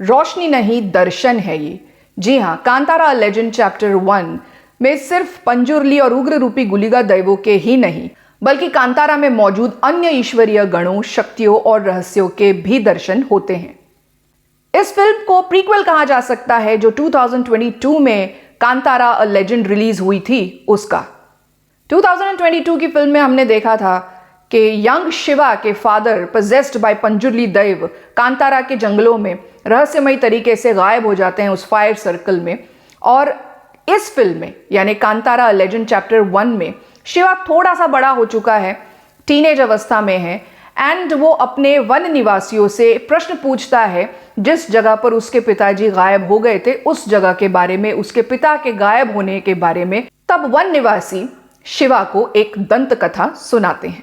रोशनी नहीं दर्शन है ये। जी हाँ, कांतारा लेजेंड चैप्टर 1 में सिर्फ पंजुर्ली और उग्र रूपी गुलिका दैवों के ही नहीं बल्कि कांतारा में मौजूद अन्य ईश्वरीय गणों, शक्तियों और रहस्यों के भी दर्शन होते हैं। इस फिल्म को प्रीक्वल कहा जा सकता है जो 2022 में कांतारा अ लेजेंड रिलीज हुई थी उसका। 2022 की फिल्म में हमने देखा था कि यंग शिवा के फादर पोजेस्ड बाय पंजुर्ली दैव कांतारा के जंगलों में रहस्यमयी तरीके से गायब हो जाते हैं उस फायर सर्कल में। और इस फिल्म में यानी कांतारा लेजेंड चैप्टर 1 में शिवा थोड़ा सा बड़ा हो चुका है, टीनेज अवस्था में है, एंड वो अपने वन निवासियों से प्रश्न पूछता है जिस जगह पर उसके पिताजी गायब हो गए थे उस जगह के बारे में, उसके पिता के गायब होने के बारे में। तब वन निवासी शिवा को एक दंत कथा सुनाते हैं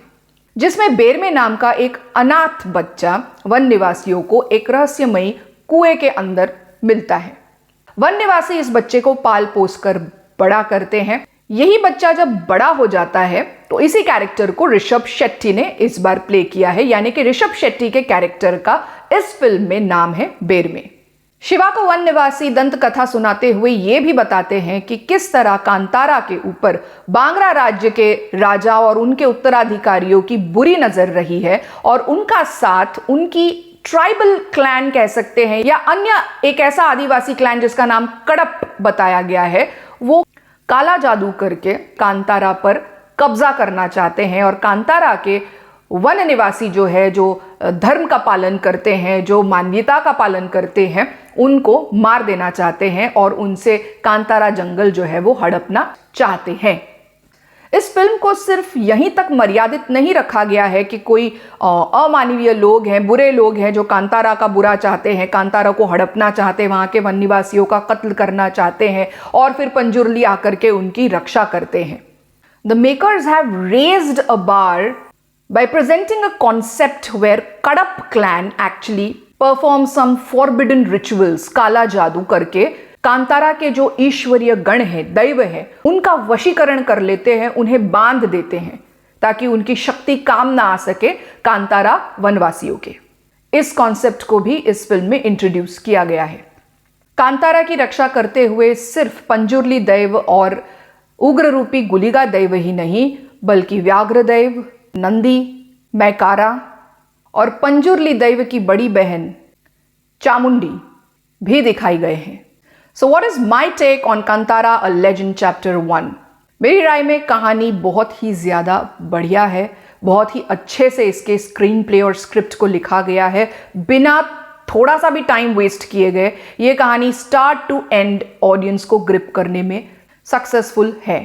जिसमें बेरमे नाम का एक अनाथ बच्चा वन निवासियों को एक रहस्यमयी कुएं के अंदर मिलता है। वन निवासी इस बच्चे को पाल पोस कर बड़ा करते हैं। यही बच्चा जब बड़ा हो जाता है तो इसी कैरेक्टर को ऋषभ शेट्टी ने इस बार प्ले किया है, यानी कि ऋषभ शेट्टी के कैरेक्टर का इस फिल्म में नाम है बेरमे। शिवा को वन निवासी दंत कथा सुनाते हुए ये भी बताते हैं कि किस तरह कांतारा के ऊपर बांग्रा राज्य के राजा और उनके उत्तराधिकारियों की बुरी नजर रही है और उनका साथ उनकी ट्राइबल क्लैन कह सकते हैं या अन्य एक ऐसा आदिवासी क्लैन जिसका नाम कडप बताया गया है, वो काला जादू करके कांतारा पर कब्जा करना चाहते हैं और कांतारा के वन निवासी जो है, जो धर्म का पालन करते हैं, जो मानवीयता का पालन करते हैं, उनको मार देना चाहते हैं और उनसे कांतारा जंगल जो है वो हड़पना चाहते हैं। इस फिल्म को सिर्फ यहीं तक मर्यादित नहीं रखा गया है कि कोई अमानवीय लोग हैं, बुरे लोग हैं जो कांतारा का बुरा चाहते हैं, कांतारा को हड़पना चाहते हैं, वहाँ के वन निवासियों का कत्ल करना चाहते हैं और फिर पंजुर्ली आकर के उनकी रक्षा करते हैं। The makers have raised a bar by presenting a concept where Kadap clan actually perform some forbidden rituals, काला जादू करके कांतारा के जो ईश्वरीय गण हैं, दैव हैं, उनका वशीकरण कर लेते हैं, उन्हें बांध देते हैं ताकि उनकी शक्ति काम ना आ सके कांतारा वनवासियों के। इस कॉन्सेप्ट को भी इस फिल्म में इंट्रोड्यूस किया गया है। कांतारा की रक्षा करते हुए सिर्फ पंजुर्ली दैव और उग्र रूपी गुलिका दैव ही नहीं बल्कि व्याघ्र दैव, नंदी, मैकारा और पंजुर्ली दैव की बड़ी बहन चामुंडी भी दिखाई गए हैं। So what is my take on Kantara a legend chapter 1? मेरी राय में कहानी बहुत ही ज़्यादा बढ़िया है, बहुत ही अच्छे से इसके स्क्रीन प्ले और स्क्रिप्ट को लिखा गया है, बिना थोड़ा सा भी टाइम वेस्ट किए गए। ये कहानी स्टार्ट टू एंड ऑडियंस को ग्रिप करने में सक्सेसफुल है।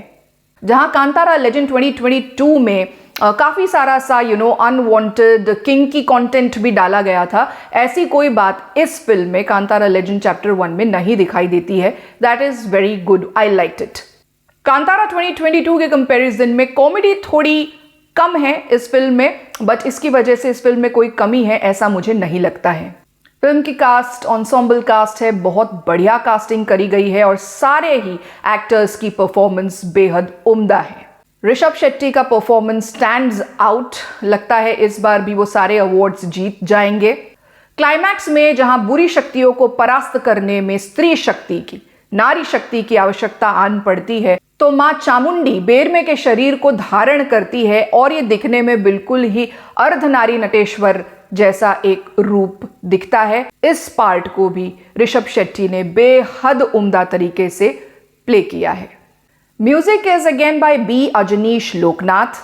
जहां कांतारा लेजेंड 2022 में काफ़ी सारा सा अनवांटेड किंकी कंटेंट भी डाला गया था, ऐसी कोई बात इस फिल्म में कांतारा लेजेंड चैप्टर 1 में नहीं दिखाई देती है। That is very good, I liked it. Kantara 2022 के कंपैरिजन में कॉमेडी थोड़ी कम है इस फिल्म में, बट इसकी वजह से इस फिल्म में कोई कमी है ऐसा मुझे नहीं लगता है। फिल्म की कास्ट ऑन्सॉम्बल कास्ट है, बहुत बढ़िया कास्टिंग करी गई है और सारे ही एक्टर्स की परफॉर्मेंस बेहद उम्दा है। ऋषभ शेट्टी का परफॉर्मेंस स्टैंड्स आउट, लगता है इस बार भी वो सारे अवार्ड्स जीत जाएंगे। क्लाइमैक्स में जहां बुरी शक्तियों को परास्त करने में स्त्री शक्ति की, नारी शक्ति की आवश्यकता आन पड़ती है तो मां चामुंडी बेरमे के शरीर को धारण करती है और ये दिखने में बिल्कुल ही अर्धनारी नटेश्वर जैसा एक रूप दिखता है। इस पार्ट को भी ऋषभ शेट्टी ने बेहद उम्दा तरीके से प्ले किया है। Music is again by B Ajaneesh Loknath.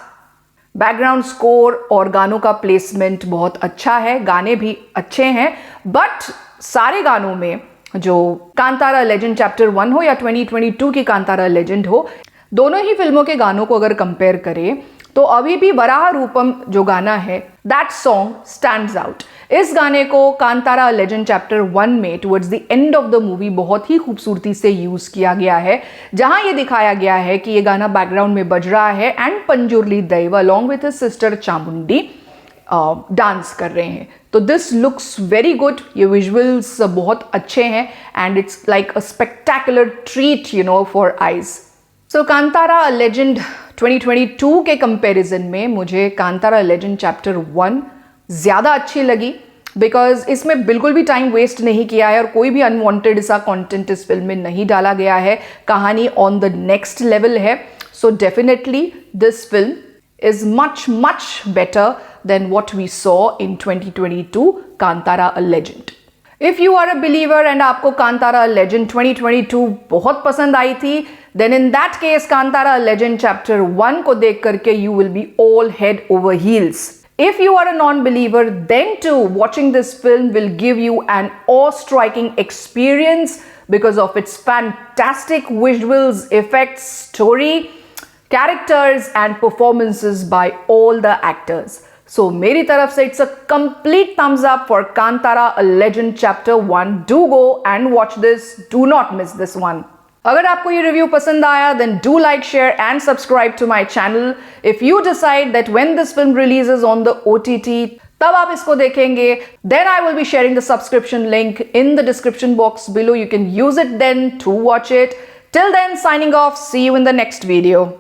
Background score और गानों का प्लेसमेंट बहुत अच्छा है, गाने भी अच्छे हैं, बट सारे गानों में जो कांतारा लेजेंड चैप्टर 1 हो या 2022 की कांतारा लेजेंड हो, दोनों ही फिल्मों के गानों को अगर कंपेयर करें तो अभी भी वराह रूपम जो गाना है, दैट सॉन्ग स्टैंड्स आउट। इस गाने को कांतारा लेजेंड चैप्टर 1 में towards the end of the movie बहुत ही खूबसूरती से यूज किया गया है, जहां ये दिखाया गया है कि ये गाना बैकग्राउंड में बज रहा है एंड पंजुर्ली दैव along with his sister Chamundi dance कर रहे हैं। तो दिस लुक्स वेरी गुड, ये विजुअल्स बहुत अच्छे हैं and it's like a spectacular treat for eyes. So Kantara legend 2022 के कंपैरिजन में मुझे कांतारा लेजेंड चैप्टर 1 ज़्यादा अच्छी लगी। बिकॉज इसमें बिल्कुल भी टाइम वेस्ट नहीं किया है और कोई भी अनवांटेड सा कंटेंट इस फिल्म में नहीं डाला गया है. कहानी ऑन द नेक्स्ट लेवल है. So definitely this film is much better than what we saw in 2022 Kantara a Legend. If you are a believer and आपको Kantara a Legend 2022 बहुत पसंद आई थी, then in that case Kantara a Legend chapter 1 को देख करके you will be all head over heels. If you are a non-believer, then too watching this film will give you an awe-striking experience because of its fantastic visuals, effects, story, characters and performances by all the actors. So मेरी तरफ से it's a complete thumbs up for Kantara a Legend chapter 1. Do go and watch this. Do not miss this one. अगर आपको ये review पसंद आया then do like, share and subscribe to my channel. If you decide that when this film releases on the OTT तब आप इसको देखेंगे, then I will be sharing the subscription link in the description box below. You can use it then to watch it. Till then, signing off. See you in the next video.